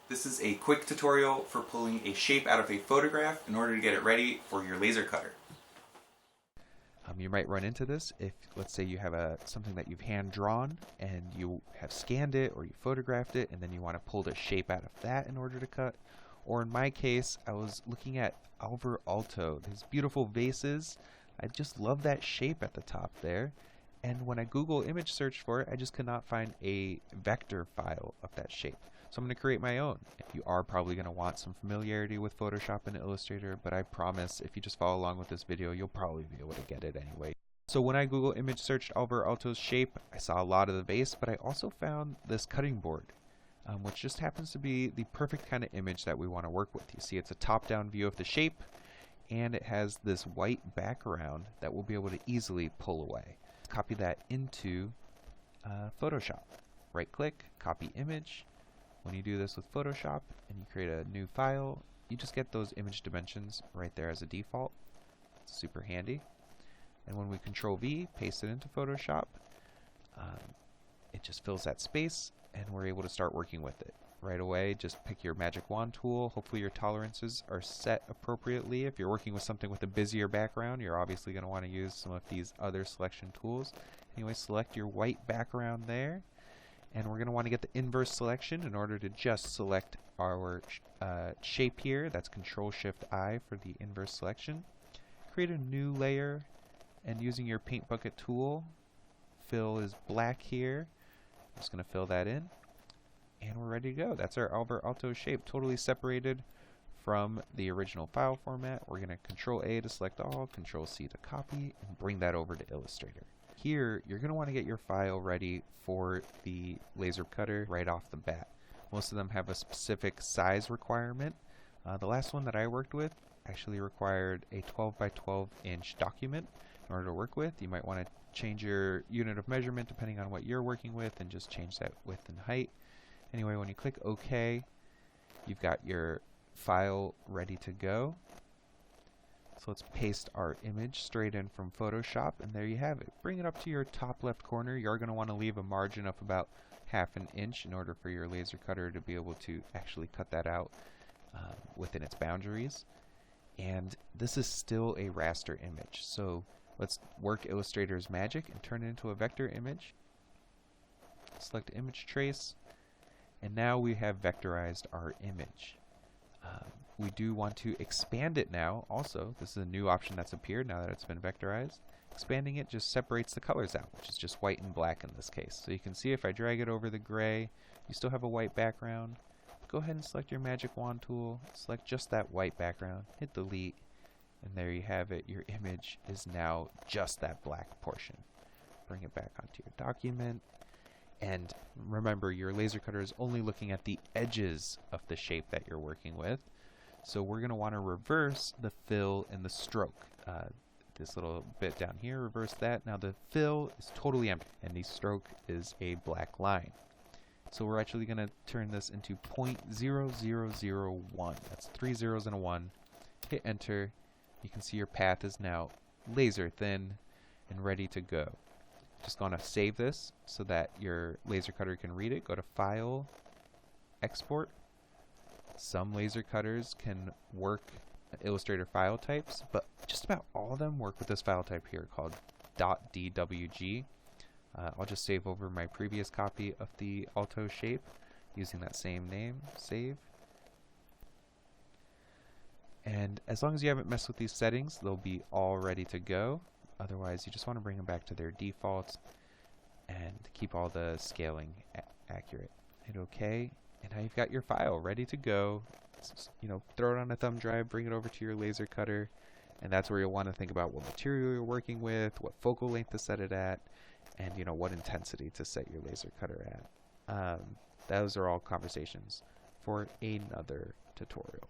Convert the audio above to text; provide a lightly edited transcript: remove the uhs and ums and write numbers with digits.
This is a quick tutorial for pulling a shape out of a photograph in order to get it ready for your laser cutter. You might run into this if, let's say, you have something that you've hand drawn and you have scanned it or you photographed it and then you want to pull the shape out of that in order to cut. Or in my case, I was looking at Alvar Aalto, his beautiful vases. I just love that shape at the top there. And when I Google image search for it, I just could not find a vector file of that shape. So I'm going to create my own. You are probably going to want some familiarity with Photoshop and Illustrator, but I promise if you just follow along with this video, you'll probably be able to get it anyway. So when I Google image searched Alvar Aalto's shape, I saw a lot of the vase, but I also found this cutting board, which just happens to be the perfect kind of image that we want to work with. You see it's a top-down view of the shape, and it has this white background that we'll be able to easily pull away. Copy that into Photoshop. Right-click, copy image. When you do this with Photoshop and you create a new file, you just get those image dimensions right there as a default. It's super handy. And when we Control V, paste it into Photoshop, it just fills that space and we're able to start working with it. Right away, just pick your magic wand tool. Hopefully your tolerances are set appropriately. If you're working with something with a busier background, you're obviously going to want to use some of these other selection tools. Anyway, select your white background there. And we're going to want to get the inverse selection in order to just select our shape here. That's Control-Shift-I for the inverse selection. Create a new layer, and using your paint bucket tool, fill is black here. I'm just going to fill that in, and we're ready to go. That's our Alvar Aalto shape, totally separated from the original file format. We're going to Control-A to select all, Control-C to copy, and bring that over to Illustrator. Here, you're going to want to get your file ready for the laser cutter right off the bat. Most of them have a specific size requirement. The last one that I worked with actually required a 12 by 12 inch document in order to work with. You might want to change your unit of measurement depending on what you're working with and just change that width and height. Anyway, when you click OK, you've got your file ready to go. So let's paste our image straight in from Photoshop, and there you have it. Bring it up to your top left corner. You're going to want to leave a margin of about ½ an inch in order for your laser cutter to be able to actually cut that out within its boundaries. And this is still a raster image. So let's work Illustrator's magic and turn it into a vector image. Select image trace, and now we have vectorized our image. We do want to expand it now also. This is a new option that's appeared now that it's been vectorized. Expanding it just separates the colors out, which is just white and black in this case. So you can see if I drag it over the gray, you still have a white background. Go ahead and select your magic wand tool, select just that white background, hit delete, and there you have it. Your image is now just that black portion. Bring it back onto your document. And remember, your laser cutter is only looking at the edges of the shape that you're working with. So we're going to want to reverse the fill and the stroke. This little bit down here, reverse that. Now the fill is totally empty, and the stroke is a black line. So we're actually going to turn this into 0.0001. That's 3 zeros and a 1. Hit enter. You can see your path is now laser thin and ready to go. Just going to save this so that your laser cutter can read it. Go to File, Export. Some laser cutters can work Illustrator file types, but just about all of them work with this file type here called .dwg. I'll just save over my previous copy of the Aalto shape using that same name. Save. And as long as you haven't messed with these settings, they'll be all ready to go. Otherwise, you just want to bring them back to their defaults and keep all the scaling accurate. Hit OK, and now you've got your file ready to go. Throw it on a thumb drive, bring it over to your laser cutter, and that's where you'll want to think about what material you're working with, what focal length to set it at, and what intensity to set your laser cutter at. Those are all conversations for another tutorial.